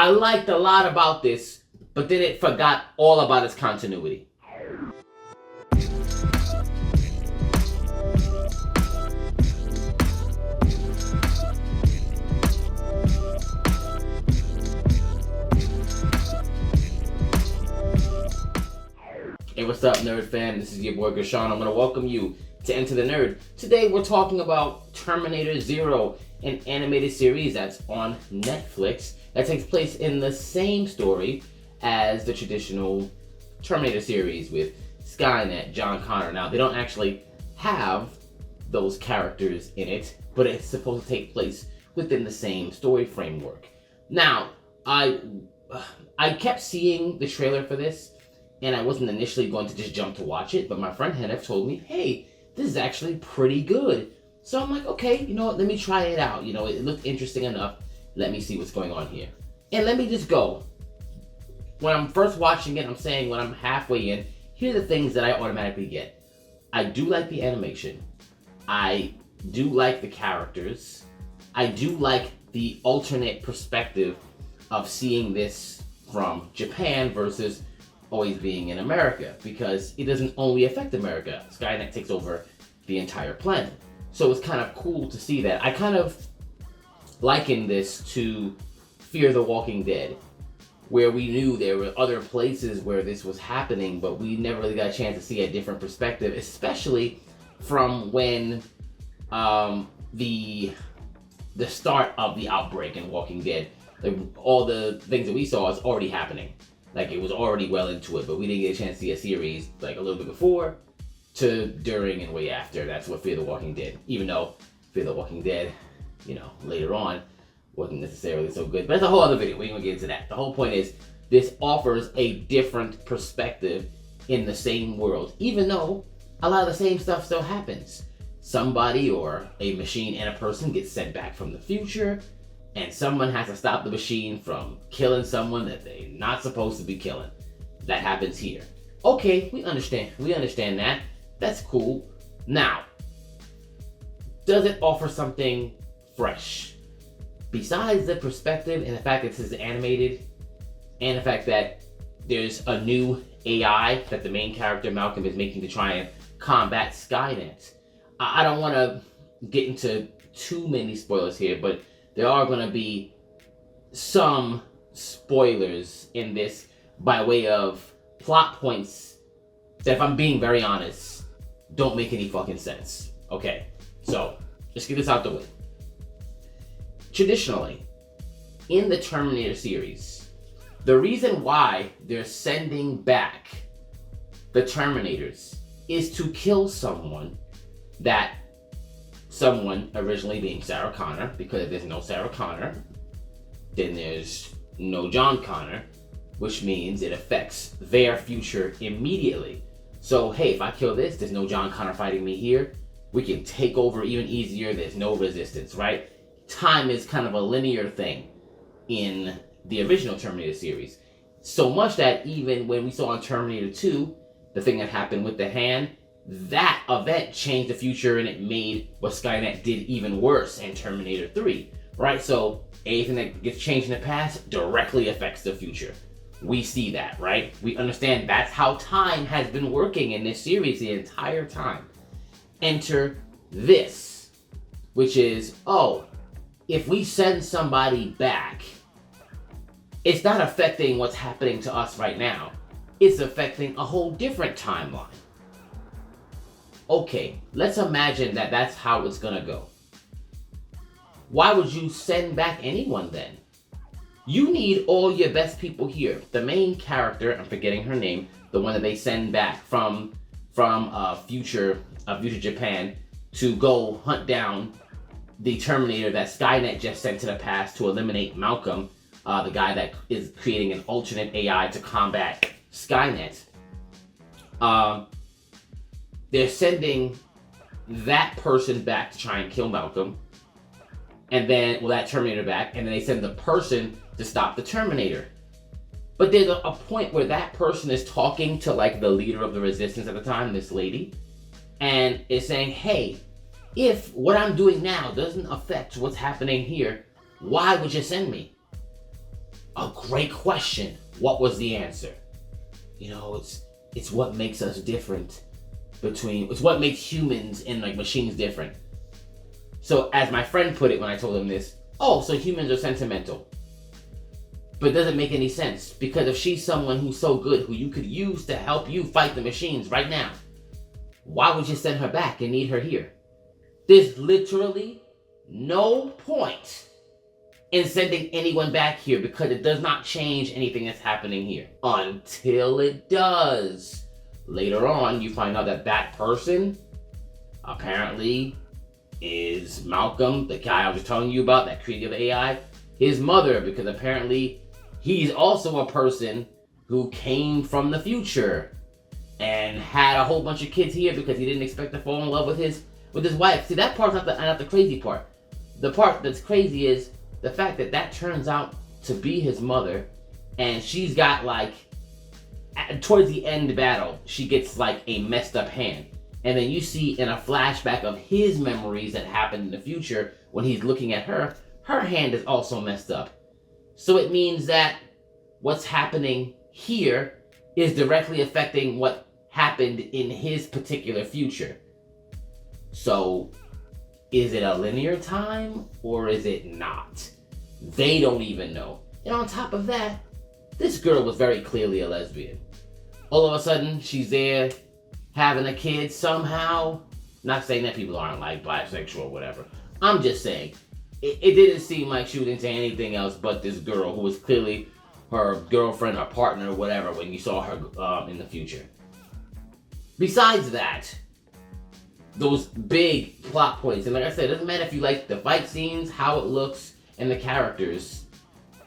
I liked a lot about this, but then it forgot all about its continuity. Hey, what's up, nerd fam? This is your boy Gershon. I'm going to welcome you to Enter the Nerd. Today we're talking about Terminator Zero, an animated series that's on Netflix that takes place in the same story as the traditional Terminator series with Skynet, John Connor. Now, they don't actually have those characters in it, but it's supposed to take place within the same story framework. Now, I kept seeing the trailer for this, and I wasn't initially going to just jump to watch it, but my friend Hennef told me, hey, this is actually pretty good. So I'm like, okay, you know what, let me try it out. You know, it looked interesting enough. Let me see what's going on here. And let me just go. When I'm first watching it, I'm saying when I'm halfway in, here are the things that I automatically get. I do like the animation. I do like the characters. I do like the alternate perspective of seeing this from Japan versus always being in America, because it doesn't only affect America. Skynet takes over the entire planet. So it's kind of cool to see that. I kind of liken this to Fear the Walking Dead, where we knew there were other places where this was happening, but we never really got a chance to see a different perspective, especially from when the start of the outbreak in Walking Dead. Like, all the things that we saw is already happening. Like, it was already well into it, but we didn't get a chance to see a series like a little bit before to during and way after. That's what Fear the Walking Dead. Even though Fear the Walking Dead, you know, later on wasn't necessarily so good. But that's a whole other video. We ain't gonna get into that. The whole point is this offers a different perspective in the same world, even though a lot of the same stuff still happens. Somebody or a machine and a person gets sent back from the future, and someone has to stop the machine from killing someone that they're not supposed to be killing. That happens here. Okay, we understand. We understand that. That's cool. Now, does it offer something fresh? Besides the perspective and the fact that this is animated, and the fact that there's a new AI that the main character, Malcolm, is making to try and combat Skynet. I don't want to get into too many spoilers here, but there are going to be some spoilers in this by way of plot points that, if I'm being very honest, don't make any fucking sense. Okay, so let's get this out the way. Traditionally, in the Terminator series, the reason why they're sending back the Terminators is to kill someone originally being Sarah Connor, because if there's no Sarah Connor, then there's no John Connor, which means it affects their future immediately. So, hey, if I kill this, there's no John Connor fighting me here. We can take over even easier. There's no resistance, right? Time is kind of a linear thing in the original Terminator series. So much that even when we saw in Terminator 2, the thing that happened with the hand, that event changed the future, and it made what Skynet did even worse in Terminator 3, right? So anything that gets changed in the past directly affects the future. We see that, right? We understand that's how time has been working in this series the entire time. Enter this, which is, oh, if we send somebody back, it's not affecting what's happening to us right now. It's affecting a whole different timeline. Okay, let's imagine that that's how it's gonna go. Why would you send back anyone then? You need all your best people here. The main character, I'm forgetting her name, the one that they send back from future Japan to go hunt down the Terminator that Skynet just sent to the past to eliminate Malcolm, the guy that is creating an alternate AI to combat Skynet. They're sending that person back to try and kill Malcolm, and then, well, that Terminator back, and then they send the person to stop the Terminator. But there's a point where that person is talking to, like, the leader of the resistance at the time, this lady, and is saying, hey, if what I'm doing now doesn't affect what's happening here, why would you send me? Of Great question. What was the answer? You know, it's what makes us different it's what makes humans and like machines different. So as my friend put it when I told him this, oh, so humans are sentimental. But it doesn't make any sense, because if she's someone who's so good, who you could use to help you fight the machines right now, why would you send her back and need her here? There's literally no point in sending anyone back here, because it does not change anything that's happening here. Until it does. Later on, you find out that that person apparently is Malcolm, the guy I was telling you about, that created the AI, his mother, because apparently he's also a person who came from the future and had a whole bunch of kids here because he didn't expect to fall in love with his wife. See, that part's not the crazy part. The part that's crazy is the fact that that turns out to be his mother, and she's got like, towards the end battle, she gets like a messed up hand. And then you see in a flashback of his memories that happened in the future, when he's looking at her, her hand is also messed up. So it means that what's happening here is directly affecting what happened in his particular future. So is it a linear time or is it not? They don't even know. And on top of that, this girl was very clearly a lesbian. All of a sudden, she's there having a kid somehow. Not saying that people aren't like bisexual or whatever. I'm just saying, it didn't seem like she was into anything else but this girl who was clearly her girlfriend or partner or whatever when you saw her in the future. Besides that, those big plot points, and like I said, it doesn't matter if you like the fight scenes, how it looks, and the characters.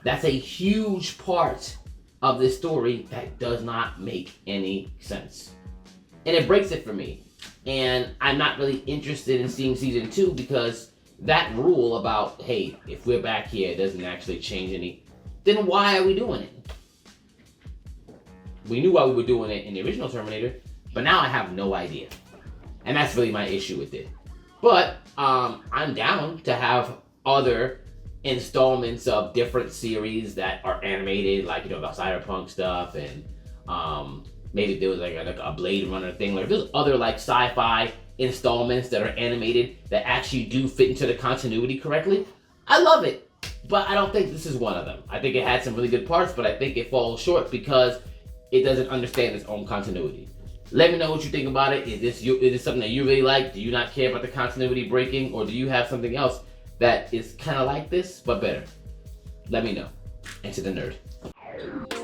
That's a huge part of this story that does not make any sense. And it breaks it for me. And I'm not really interested in seeing season 2, because that rule about, hey, if we're back here, it doesn't actually change any, then why are we doing it? We knew why we were doing it in the original Terminator, but now I have no idea. And that's really my issue with it. But I'm down to have other installments of different series that are animated, like, you know, the cyberpunk stuff, and maybe there was like a Blade Runner thing. Like, there's other like sci-fi installments that are animated that actually do fit into the continuity correctly. I love it, but I don't think this is one of them. I think it had some really good parts, but I think it falls short because it doesn't understand its own continuity. Let me know what you think about it. Is this something that you really like? Do you not care about the continuity breaking, or do you have something else that is kind of like this but better? Let me know. Enter the nerd.